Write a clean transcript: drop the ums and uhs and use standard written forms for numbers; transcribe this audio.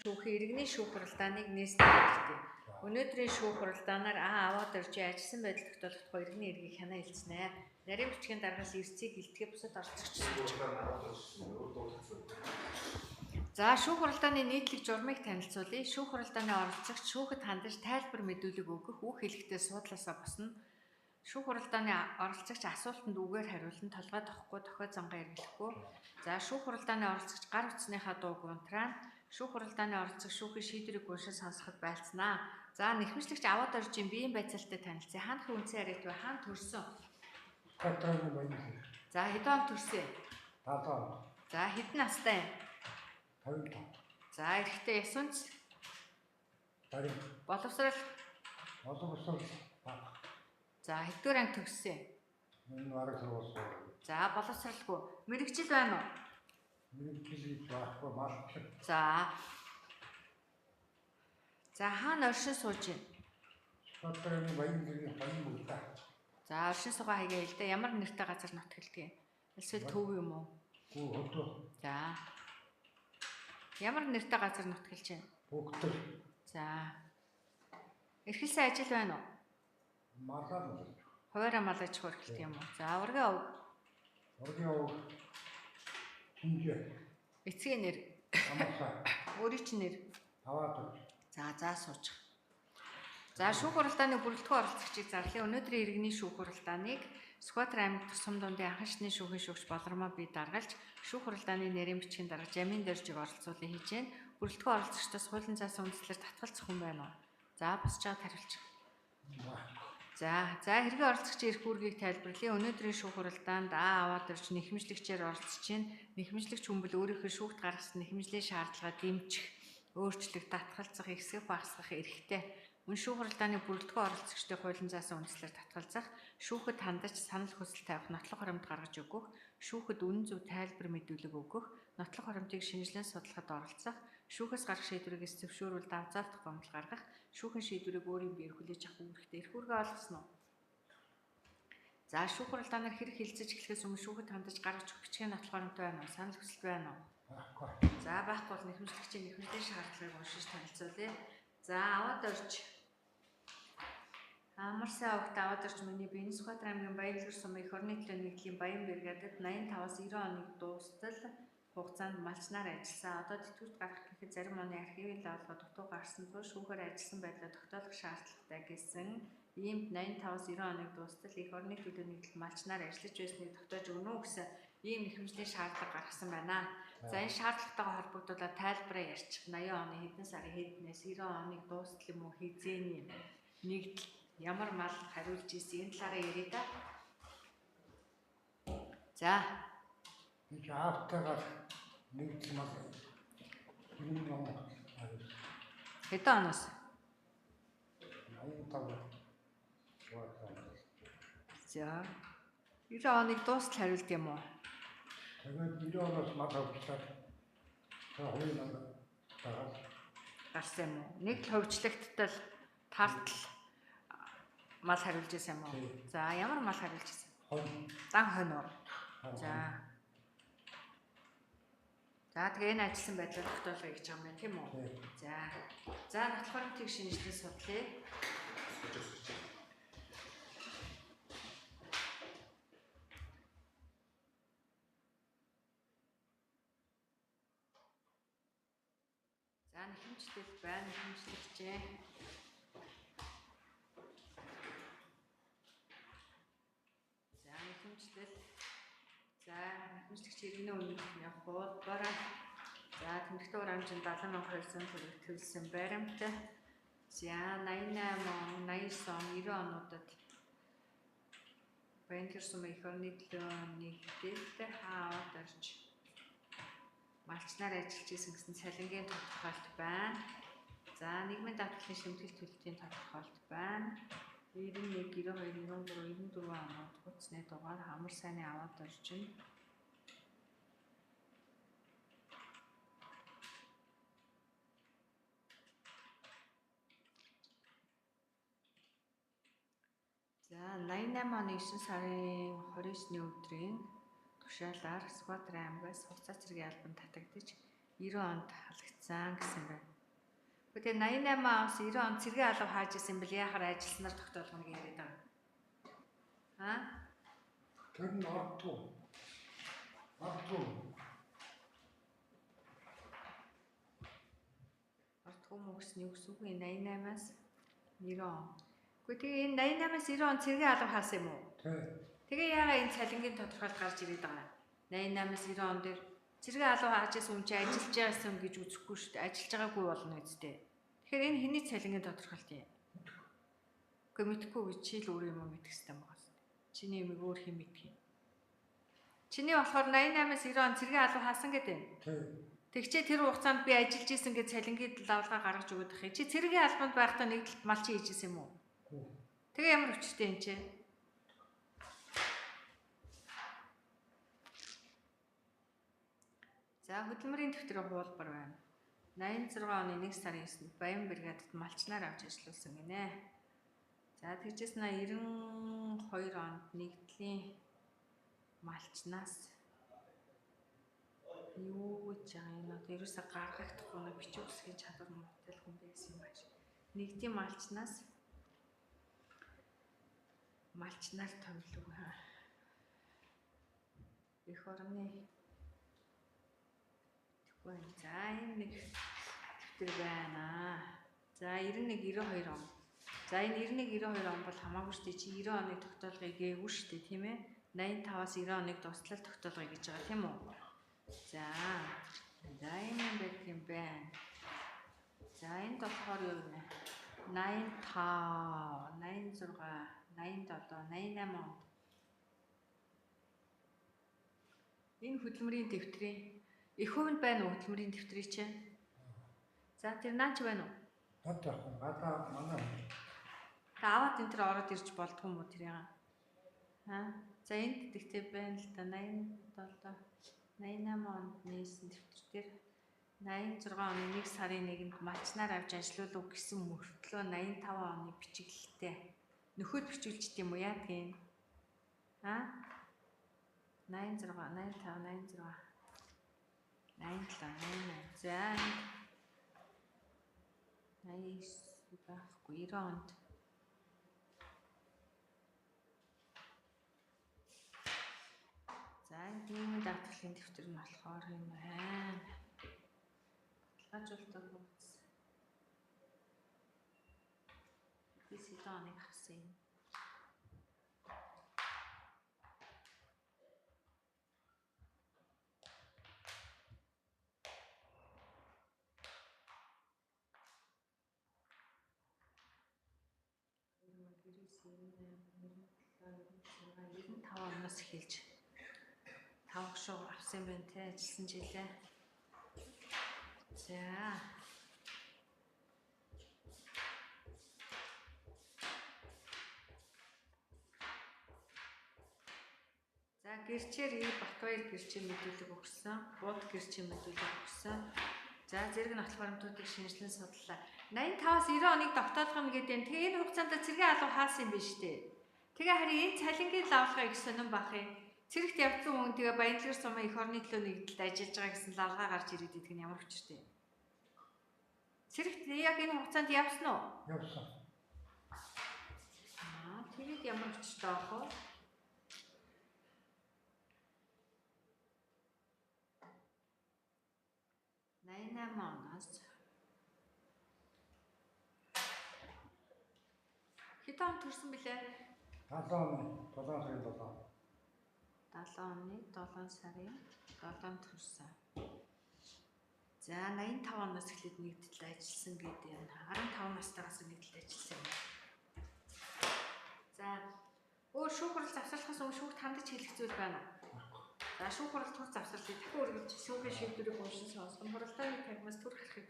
Шүүхийн иргэний шүүх хуралдааныг нээсэлдэг. Өнөөдрийн шүүх хуралдаанаар аваад орж ажилласан байдал тогтоолохдоо иргэний эргийг хянаа хэлцэнэ. Нарийн бичгийн дараагаас эрсцийг илтгэх бусад оролцогч. За шүүх хуралдааны нийтлэг журмыг танилцуулъя. Шүүх хуралдааны оролцогч шүүхэд хандаж тайлбар мэдүүлэг өгөх, үг хэлэхдээ суудлаасаа босно. Шүүх хуралдааны оролцогч асуултанд үгээр хариулна, толгой тохгүй, тохио зангаа эргэлэхгүй. За шүүх хуралдааны оролцогч гар утасныхаа дууг унтраана. Шүүх хуралдааны оролцогч шүүхийн шийдвэрийг уншиж сонсоход байлцнаа. За нэхмжлэгч аваад оржийн биеийн байцаалтай танилцъя. Хаана их үнцэн яриад вэ? Хаана төрсөн? За хэдэн он төрсөн? 7 он. За хэдэн настай? 55. За эрэхтэй ясунц? Боловсрал? Боловсрал. За хэдгээр анги төгссөн? Энэ бараг сургууль. За боловсралгүй. Мэргэжил байна уу? Мэргэжил байхгүй малчлаг. За хаана оршин сууж байна? Шотрын баян бүгд. За оршин суугаа хаягаа хэлдэ. Ямар нэртэй газар нутгалдаг? Эсвэл төв юм уу? Гүү хөдөө. За. Ямар нэртэй газар нутгалж байна? Бүгд. За. Эрхэлсэн ажил байна уу? Малаа. Хуваараа мал аж ахуй эрхэлдэг юм уу? За ургийн овг. Ургийн овг. Чинжээ. Эцгийн нэр. Амарсаа. Өөрийн чинь нэр. Аваад. За сууж. За шүүх хуралдааны бүрэлдэхүүн оролцогчийг зарлая. Өнөөдрийн иргэний шүүх хуралдааныг Сүхбаатар аймаг тусам дундын анхан шатны шүүхийн шүүгч Болормоо бий даргалж шүүх хуралдааны нарийн бичгийн дарга Жамин Доржиг оролцуулан хийж байна. Бүрэлдэхүүн оролцогчдоос хуулийн заасан үндслээр татгалзах хүн байна уу? За босч байгаа хариулж. За хэргийн оролцогчийн эрх үүргийг тайлбарлая. Өнөөдрийн шүүх хуралдаанд аваад орж нэхмжлэгчээр оролцож байна. Нэхмжлэгч хүмбэл өөрийнхөө шүүхт гаргасан нэхмжлийн шаардлага дэмжих, өөрчлөх, татгалзах, ихсгэх, багасгах эрхтэй. Мөн шүүх хуралдааны бүрэлдэхүүн оролцогчдын хуулийн заасан үндслээр татгалзах, шүүхэд хандаж санал хүсэл тавих, нотлох хуримд гаргаж өгөх, шүүхэд үнэн зөв тайлбар мэдүүлэг өгөх, нотлох хуримтыг шинжилэн судлахад оролцох, шүүхээс гарах шийдвэрээс зөвшөөрүүл давзаалдах гомдол гаргах, шүүхийн шийдвэрийг өөрийн биеэр хүлээж авах үүрэгтэй. Эрх үүргээ олгосон уу? За шүүх хуралдаанаар хэрэг хилцэж эхлэхээс өмнө шүүхэд хандаж гаргаж өгөх бичгийн нотлох хуримт байна уу? Санал хүсэл байна уу? За байхгүй бол нэхмжлэгчийн нэхмжлийн шаардлагыг уншиж танилцуулъя. За аваад орж Амарсаа огт аваад орж миний биеийн Сүхбаатар аймгийн Баянлаг сум эх орны төлөө нэгдлийн Баян бригадад 85-аас 90 оны дуустал хугацаанд малчнаар ажилласан. Одоо тэтгэврт гарах гэхэд зарим оны архивын лавлага дутуу гарсан тул шүүхээр ажилласан байдлаа тогтоолох шаардлагатай гэсэн иймд 85-аас 90 оны дуустал эх орны төлөө нэгдэл малчнаар ажиллаж байсныг тогтоож өгнө үү гэсэн ийм нэхмжлийн шаардлага гаргасан байна. За энэ шаардлагатайгаа холбогдуулаад тайлбараа ярьчих. 80 оны хэдэн сарын хэднээс 90 оны дуустал юм уу хизээний нэгдэл ямар мал хариулж ийсэн энэ талаараа ярив да. За. Нэг аавтайгаар нэгдэл мал. Хэдэн оноос? 85. За. 90 оныг дуустал хариулд юм уу? Тэгээд 90 оноос мал авчлаа. Хойно тагаад гарсан юм уу? Нэг л хөвчлөгтөл тартал мал хариулж байсан юм уу? За ямар мал хариулж байсан? Дан хонь уу? За тэгээ энэ ажилласан байдлаар тогтоолгоё гэж байгаа юм байна тийм үү? За нотлох хуримтыг шинжилэн судлаа. За нэхмжлэл байна, нэхмжлэгчээ. За нэхмжлэл. За нэхмжлэгч иргэний үнэлгээний хуулбараа. За тэмдэгтэй уур хэмжээнд 70,200 төгрөг төлсөн баримт. За 88 он, 89 он, 90 онуудад Баянлаг сум эх орны төлөө нэгдэлд аваад орж малчнаар ажиллаж исэн гэсэн цалингийн тодорхойлт байна. За нийгмийн даатгалын шимтгэл төлөлтийн тодорхойлт байна. 91, 92, 93, 94 онууд хуцсны дугаар хамар сайны аваад оржин. За 88 оны 9 сарын 29-ны өдрийн тушаалаар Сүхбаатар аймгаас хугацаа цэргийн албанд татагдж 90 онд халагдсан гэсэн байна. Гэхдээ 88 оноос 90 онд цэргийн алга хааж исэн бэл яхаар ажилласнаар тогтоолгоныг яриад байгаа. Тэр нь ордгүй. Ордгүй. Ордгүй мөн гэсэн юу гэсэн үг вэ? 88-аас 90 он. Гэхдээ энэ 88-аас 90 он цэргийн алга хаасан юм уу? Тэгээ яагаад энэ цалингийн тодорхойлт гарч ирээд байгаа? 88-аас 90 он дээр цэргийн алга хааж исэн хүн чи ажиллаж байгаасан гэж үзэхгүй шүү дээ. Ажиллаж байгаагүй болно үстэй. Тэгэхээр энэ хэний цалингийн тодорхойлт юм? Гэхдээ мэдхгүй гэж чи л өөр юм мэдэх хэрэгтэй юм байна. Чиний юм өөр хэм мэдэх юм. Чиний болохоор 88-аас 90 он цэргийн алга хаасан гэдэг юм. Тэгчээ тэр хугацаанд би ажиллаж исэн гэж цалингийн давлгаа гаргаж өгöd их. Чи цэргийн албанд байхдаа нэг талд малчин хийж исэн юм уу? Тэгээ ямар өчтэй юм чи? За хөдөлмөрийн дэвтрийн хуулбар байна. 86 оны 1 сарын 9-нд Баян бригадад малчнаар авч ажилласан гинэ. За тэгжээс 92 онд нэгдлийн малчнаас юу гэж байгаа юм одоо ерөөсө гаргахдахгүй нэг бичиг үсгийн чадвар муутай хүн байсан юм байна. Нэгдлийн малчнаар томилог хаа. Эх орны тэгвэл за энэ нэг дэвтэр байна. За 91 92 он. За энэ 91 92 он бол хамаагүй шүү дээ. Чи 90 оны тогтоолгыг гээгүй шүү дээ, тийм ээ. 85-аас 90 оныг дуслал тогтоолгыг гэж байгаа тийм үү? За энэ байх юм байна. За энэ болохоор юу вэ? 85, 86, 87, 88 он. Энэ хөдөлмөрийн дэвтрийн их хувьд байна уу хөдөлмөрийн дэвтрий чинь? За тэр наач байна уу? Надад гадаа манай. Та аваад энэ төр ороод ирж болдгоо юм уу тэр яа? За энд тэгтээ байна л да 87, 88 онд нээсэн дэвтэр дээр 86 оны 1 сарын 1-нд малчнаар авч ажиллуулав гэсэн мөртлөө 85 оны бичиглэлтэй нөхөд бичүүлж тийм үү яа тийм? 86, 85, 86, 87, 88. За 89 байхгүй 90 онд. За энэ даатгалын дэвтэр нь болохоор юм байна. Баталгаажуулалтад хуудас. Би сэдвийг харсан юм. Оноос эхэлж 5 шуу авсан байна те ажилласан жилээ. За. За гэрчээр Батбаяр гэрчээ мэдүүлэг өгсөн. Бууд гэрчээ мэдүүлэг өгсөн. За зэрэг нотол баримтуудыг шинжилэн судлаа. 85-аас 90 оныг тогтоолгоно гэдэг юм. Тэгээ энэ хугацаанд цэргийн алга хаасан юм биш үү? Тэгээ харин энэ цалингийн лавлгаа их сонирн бах юм. Цэрэгт явцсан хүн тэгээ Баянлагэр сумын эх орны төлөө нэгдэлд ажиллаж байгаа гэсэн лавлгаа гарч ирээд идэх нь ямар учиртай. Цэрэгт яг энэ хугацаанд явсан уу? Явсан. Тэгээд ямар учиртай байх вэ? Хэдэн он төрсөн бэлээ? 7 оны 7 сарын 7. 7 оны 7 сарын 7 төрсөн. За 85 оноос эхлээд нэгдэлд ажилласан гэдэг юм. 15 настайгаас нэгдэлд ажилласан юм. За өөр шүүх хурал завсарлахаас өмнө шүүхт хандаж хэлэх зүйл байна уу? За шүүх хурал тур завсарлыг дахин үргэлж шүүхийн шийдвэрийг уншин сонсгон хуралдааны тагмаас төр харахыг хүсэж